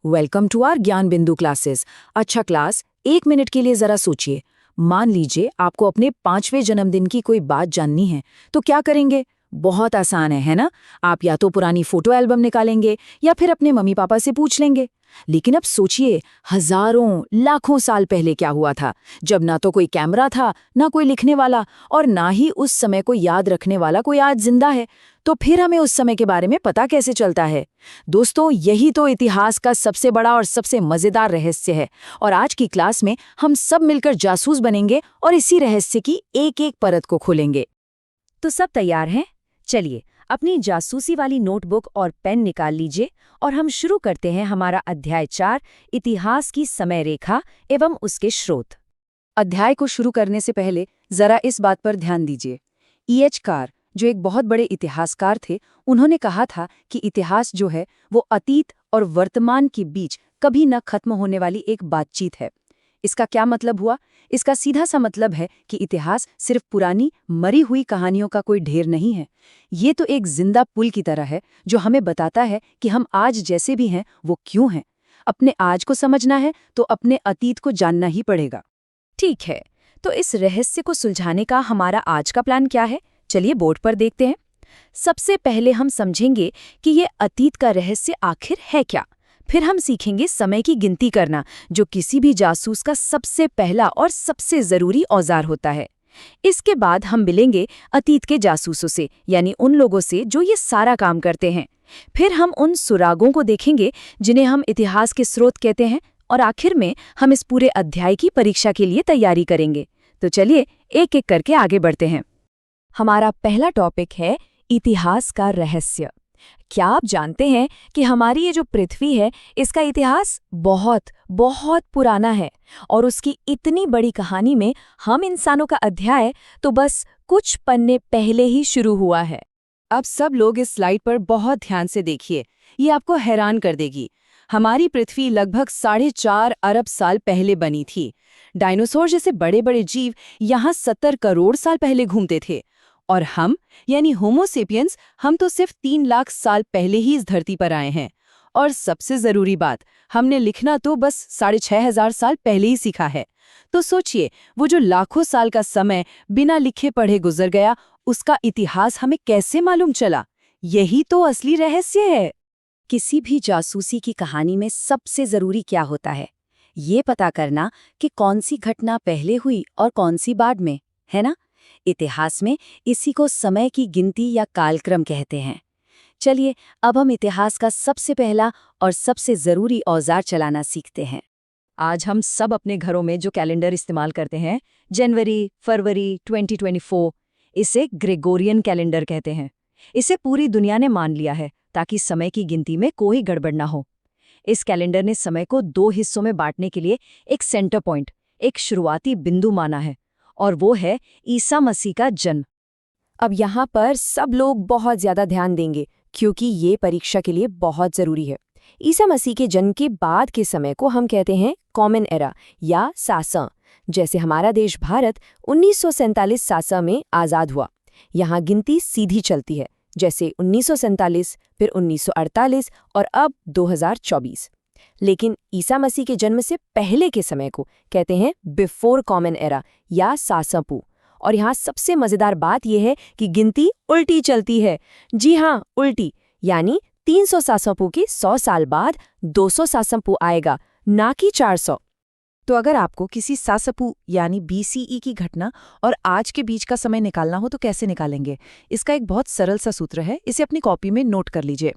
Welcome to our ज्ञान बिंदु classes. अच्छा क्लास, 1 मिनट के लिए जरा सोचिए। मान लीजिए आपको अपने 5वें जन्मदिन की कोई बात जाननी है, तो क्या करेंगे? बहुत आसान है ना? आप या तो पुरानी फोटो एल्बम निकालेंगे या फिर अपने मम्मी पापा से पूछ लेंगे। लेकिन अब सोचिए, हजारों लाखों साल पहले क्या हुआ था, जब ना तो कोई कैमरा था, ना कोई लिखने वाला, और ना ही उस समय को याद रखने वाला कोई आज जिंदा है। तो फिर हमें उस समय के बारे में पता कैसे चलता है? दोस्तों, यही तो इतिहास का सबसे बड़ा और सबसे मजेदार रहस्य है। और आज की क्लास में हम सब मिलकर जासूस बनेंगे और इसी रहस्य की एक एक परत को खोलेंगे। तो सब तैयार हैं? चलिए अपनी जासूसी वाली नोटबुक और पेन निकाल लीजिए और हम शुरू करते हैं हमारा अध्याय 4, इतिहास की समय रेखा एवं उसके स्रोत। अध्याय को शुरू करने से पहले जरा इस बात पर ध्यान दीजिए। E.H. कार, जो एक बहुत बड़े इतिहासकार थे, उन्होंने कहा था कि इतिहास जो है वो अतीत और वर्तमान के बीच कभी न खत्म होने वाली एक बातचीत है। इसका क्या मतलब हुआ? इसका सीधा सा मतलब है कि इतिहास सिर्फ पुरानी मरी हुई कहानियों का कोई ढेर नहीं है। ये तो एक जिंदा पुल की तरह है जो हमें बताता है कि हम आज जैसे भी हैं वो क्यों हैं। अपने आज को समझना है तो अपने अतीत को जानना ही पड़ेगा। ठीक है, तो इस रहस्य को सुलझाने का हमारा आज का प्लान क्या है? चलिए बोर्ड पर देखते हैं। सबसे पहले हम समझेंगे कि ये अतीत का रहस्य आखिर है क्या। फिर हम सीखेंगे समय की गिनती करना, जो किसी भी जासूस का सबसे पहला और सबसे जरूरी औजार होता है। इसके बाद हम मिलेंगे अतीत के जासूसों से, यानी उन लोगों से जो ये सारा काम करते हैं। फिर हम उन सुरागों को देखेंगे जिन्हें हम इतिहास के स्रोत कहते हैं, और आखिर में हम इस पूरे अध्याय की परीक्षा के लिए तैयारी करेंगे। तो चलिए एक एक करके आगे बढ़ते हैं। हमारा पहला टॉपिक है इतिहास का रहस्य। क्या आप जानते हैं कि हमारी ये जो पृथ्वी है, इसका इतिहास बहुत बहुत पुराना है, और उसकी इतनी बड़ी कहानी में हम इंसानों का अध्याय तो बस कुछ पन्ने पहले ही शुरू हुआ है। अब सब लोग इस स्लाइड पर बहुत ध्यान से देखिए, ये आपको हैरान कर देगी। हमारी पृथ्वी लगभग 4.5 अरब साल पहले बनी थी। डायनासोर जैसे बड़े बड़े जीव यहाँ 70 करोड़ साल पहले घूमते थे, और हम यानी होमो सेपियंस, हम तो सिर्फ 3 लाख साल पहले ही इस धरती पर आए हैं। और सबसे जरूरी बात, हमने लिखना तो बस 6,500 साल पहले ही सीखा है। तो सोचिए, वो जो लाखों साल का समय बिना लिखे पढ़े गुजर गया, उसका इतिहास हमें कैसे मालूम चला? यही तो असली रहस्य है। किसी भी जासूसी की कहानी में सबसे जरूरी क्या होता है? ये पता करना कि कौन सी घटना पहले हुई और कौन सी बाद में, है ना? इतिहास में इसी को समय की गिनती या कालक्रम कहते हैं। चलिए अब हम इतिहास का सबसे पहला और सबसे जरूरी औजार चलाना सीखते हैं। आज हम सब अपने घरों में जो कैलेंडर इस्तेमाल करते हैं, जनवरी, फरवरी 2024, इसे ग्रेगोरियन कैलेंडर कहते हैं। इसे पूरी दुनिया ने मान लिया है ताकि समय की गिनती में कोई गड़बड़ ना हो। इस कैलेंडर ने समय को 2 हिस्सों में बांटने के लिए एक सेंटर पॉइंट, एक शुरुआती बिंदु माना है, और वो है ईसा मसीह का जन्म। अब यहाँ पर सब लोग बहुत ज्यादा ध्यान देंगे क्योंकि ये परीक्षा के लिए बहुत जरूरी है। ईसा मसीह के जन्म के बाद के समय को हम कहते हैं कॉमन एरा या सासा। जैसे हमारा देश भारत 1947 सासा में आज़ाद हुआ। यहाँ गिनती सीधी चलती है, जैसे 1947, फिर 1948 और अब 2024। लेकिन ईसा मसीह के जन्म से पहले के समय को कहते हैं बिफोर कॉमन एरा या सासापू। और यहाँ सबसे मजेदार बात यह है कि गिनती उल्टी चलती है। जी हाँ, उल्टी, यानी 300 सासापू के 100 साल बाद 200 सासापू आएगा, ना कि 400। तो अगर आपको किसी सासपू यानी BCE की घटना और आज के बीच का समय निकालना हो तो कैसे निकालेंगे? इसका एक बहुत सरल सा सूत्र है, इसे अपनी कॉपी में नोट कर लीजिए।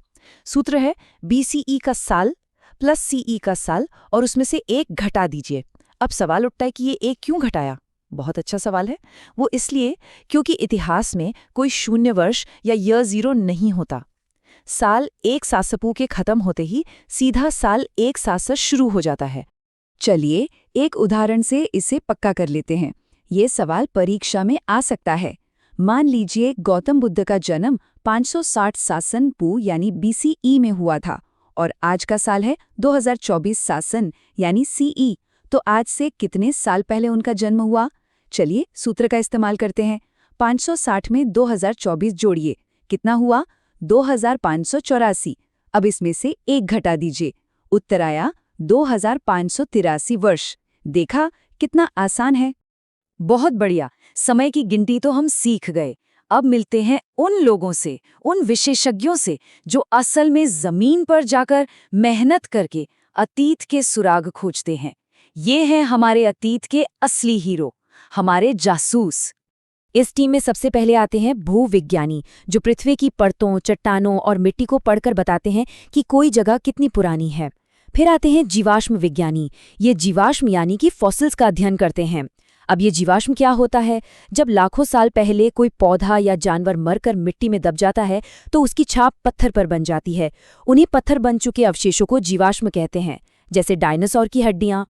सूत्र है BCE का साल प्लस CE का साल, और उसमें से 1 घटा दीजिए। अब सवाल उठता है कि ये 1 क्यों घटाया? बहुत अच्छा सवाल है। वो इसलिए क्योंकि इतिहास में कोई शून्य वर्ष या ईयर 0 नहीं होता। साल 1 सासपू के खत्म होते ही सीधा साल 1 सासर शुरू हो जाता है। चलिए एक उदाहरण से इसे पक्का कर लेते हैं। ये सवाल परीक्षा में आ सकता है। मान लीजिए गौतम बुद्ध का जन्म 560 सासन पू यानी BCE में हुआ था, और आज का साल है 2024 सासन यानी CE। तो आज से कितने साल पहले उनका जन्म हुआ? चलिए सूत्र का इस्तेमाल करते हैं। 560 में 2024 जोड़िए, कितना हुआ? 2584। अब इसमें से 1 घटा दीजिए, उत्तर आया 2583 वर्ष। देखा कितना आसान है। बहुत बढ़िया, समय की गिनती तो हम सीख गए। अब मिलते हैं उन लोगों से, उन विशेषज्ञों से जो असल में जमीन पर जाकर मेहनत करके अतीत के सुराग खोजते हैं। ये हैं हमारे अतीत के असली हीरो, हमारे जासूस। इस टीम में सबसे पहले आते हैं भूविज्ञानी, जो पृथ्वी की परतों, चट्टानों और मिट्टी को पढ़कर बताते हैं कि कोई जगह कितनी पुरानी है। फिर आते हैं जीवाश्म विज्ञानी। ये जीवाश्म यानी कि फॉसिल्स का अध्ययन करते हैं। अब ये जीवाश्म क्या होता है? जब लाखों साल पहले कोई पौधा या जानवर मरकर मिट्टी में दब जाता है तो उसकी छाप पत्थर पर बन जाती है। उन्हीं पत्थर बन चुके अवशेषों को जीवाश्म कहते हैं, जैसे डायनासोर की हड्डियां।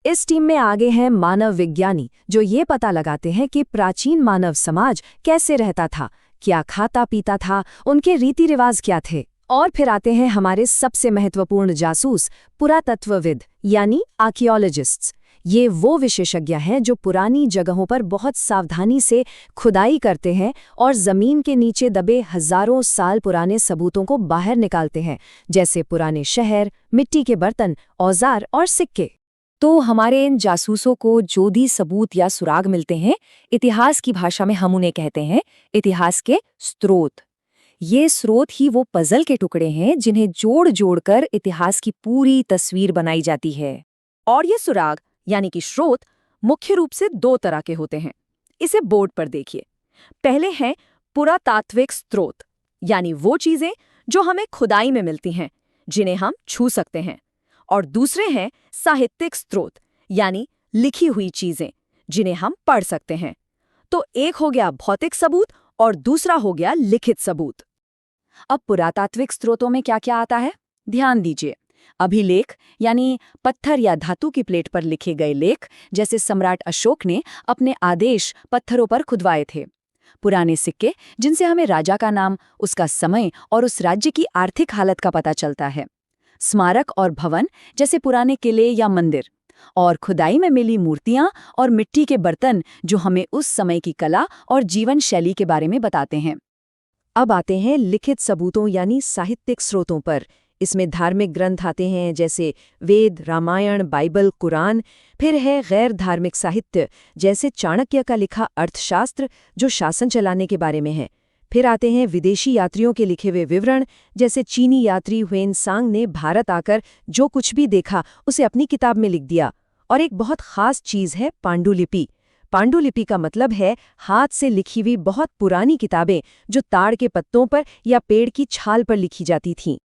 इस टीम में आगे हैं मानव विज्ञानी, जो ये पता लगाते हैं कि प्राचीन मानव समाज कैसे रहता था, क्या खाता पीता था, उनके रीति रिवाज क्या थे। और फिर आते हैं हमारे सबसे महत्वपूर्ण जासूस, पुरातत्वविद यानी आर्कियोलॉजिस्ट्स। ये वो विशेषज्ञ हैं जो पुरानी जगहों पर बहुत सावधानी से खुदाई करते हैं और जमीन के नीचे दबे हजारों साल पुराने सबूतों को बाहर निकालते हैं, जैसे पुराने शहर, मिट्टी के बर्तन, औजार और सिक्के। तो हमारे इन जासूसों को जो भी सबूत या सुराग मिलते हैं, इतिहास की भाषा में हम उन्हें कहते हैं इतिहास के स्रोत। ये स्रोत ही वो पजल के टुकड़े हैं जिन्हें जोड़ जोड़कर इतिहास की पूरी तस्वीर बनाई जाती है। और ये सुराग यानी कि स्रोत मुख्य रूप से दो तरह के होते हैं। इसे बोर्ड पर देखिए। पहले हैं पुरातात्विक स्रोत, यानी वो चीजें जो हमें खुदाई में मिलती हैं, जिन्हें हम छू सकते हैं। और दूसरे हैं साहित्यिक स्रोत, यानी लिखी हुई चीजें जिन्हें हम पढ़ सकते हैं। तो एक हो गया भौतिक सबूत और दूसरा हो गया लिखित सबूत। अब पुरातात्विक स्रोतों में क्या क्या आता है, ध्यान दीजिए। अभिलेख यानी पत्थर या धातु की प्लेट पर लिखे गए लेख, जैसे सम्राट अशोक ने अपने आदेश पत्थरों पर खुदवाए थे। पुराने सिक्के, जिनसे हमें राजा का नाम, उसका समय और उस राज्य की आर्थिक हालत का पता चलता है। स्मारक और भवन, जैसे पुराने किले या मंदिर। और खुदाई में मिली मूर्तियां और मिट्टी के बर्तन, जो हमें उस समय की कला और जीवन शैली के बारे में बताते हैं। अब आते हैं लिखित सबूतों यानी साहित्यिक स्रोतों पर। इसमें धार्मिक ग्रंथ आते हैं, जैसे वेद, रामायण, बाइबल, कुरान। फिर है गैर धार्मिक साहित्य, जैसे चाणक्य का लिखा अर्थशास्त्र, जो शासन चलाने के बारे में है। फिर आते हैं विदेशी यात्रियों के लिखे हुए विवरण, जैसे चीनी यात्री ह्वेनसांग ने भारत आकर जो कुछ भी देखा उसे अपनी किताब में लिख दिया। और एक बहुत खास चीज है पांडुलिपि। पांडुलिपि का मतलब है हाथ से लिखी हुई बहुत पुरानी किताबें, जो ताड़ के पत्तों पर या पेड़ की छाल पर लिखी जाती थीं।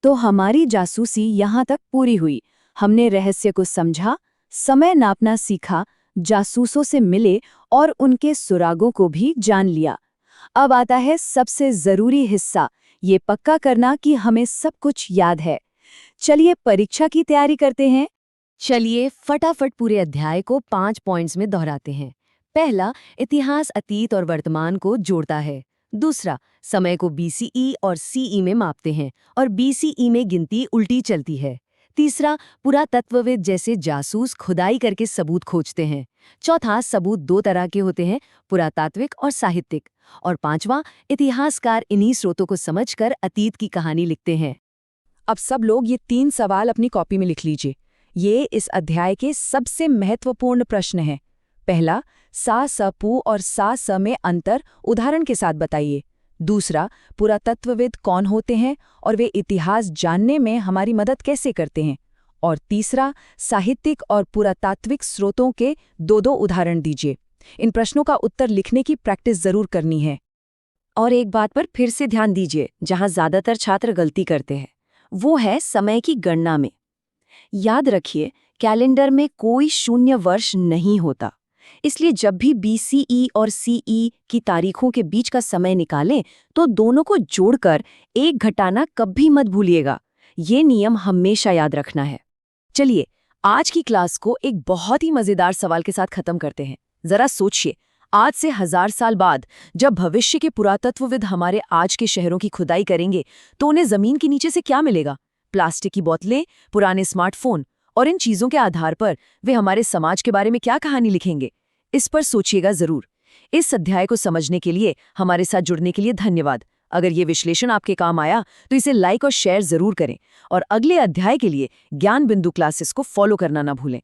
तो हमारी जासूसी यहाँ तक पूरी हुई। हमने रहस्य को समझा, समय नापना सीखा, जासूसों से मिले और उनके सुरागों को भी जान लिया। अब आता है सबसे जरूरी हिस्सा, ये पक्का करना कि हमें सब कुछ याद है। चलिए परीक्षा की तैयारी करते हैं। चलिए फटाफट पूरे अध्याय को 5 पॉइंट्स में दोहराते हैं। पहला, इतिहास अतीत और वर्तमान को जोड़ता है। दूसरा, समय को BCE और CE में मापते हैं और BCE में गिनती उल्टी चलती है। तीसरा, पुरातत्वविद जैसे जासूस खुदाई करके सबूत खोजते हैं। चौथा, सबूत दो तरह के होते हैं, पुरातात्विक और साहित्यिक। और पांचवा, इतिहासकार इन्हीं स्रोतों को समझकर अतीत की कहानी लिखते हैं। अब सब लोग ये 3 सवाल अपनी कॉपी में लिख लीजिए। ये इस अध्याय के सबसे महत्वपूर्ण प्रश्न हैं। पहला, सा, स, पू और सा, स में अंतर उदाहरण के साथ बताइए। दूसरा, पुरातत्वविद कौन होते हैं और वे इतिहास जानने में हमारी मदद कैसे करते हैं। और तीसरा, साहित्यिक और पुरातात्विक स्रोतों के 2-2 उदाहरण दीजिए। इन प्रश्नों का उत्तर लिखने की प्रैक्टिस जरूर करनी है। और एक बात पर फिर से ध्यान दीजिए, जहां ज्यादातर छात्र गलती करते हैं, वो है समय की गणना में। याद रखिए, कैलेंडर में कोई शून्य वर्ष नहीं होता, इसलिए जब भी BCE और CE की तारीखों के बीच का समय निकालें तो दोनों को जोड़कर 1 घटाना कभी मत भूलिएगा। ये नियम हमेशा याद रखना है। चलिए आज की क्लास को एक बहुत ही मजेदार सवाल के साथ खत्म करते हैं। जरा सोचिए, आज से 1000 साल बाद जब भविष्य के पुरातत्वविद हमारे आज के शहरों की खुदाई करेंगे तो उन्हें जमीन के नीचे से क्या मिलेगा? प्लास्टिक की बोतलें, पुराने स्मार्टफोन। और इन चीजों के आधार पर वे हमारे समाज के बारे में क्या कहानी लिखेंगे? इस पर सोचिएगा जरूर। इस अध्याय को समझने के लिए हमारे साथ जुड़ने के लिए धन्यवाद। अगर ये विश्लेषण आपके काम आया तो इसे लाइक और शेयर जरूर करें और अगले अध्याय के लिए ज्ञान बिंदु क्लासेस को फॉलो करना ना भूलें।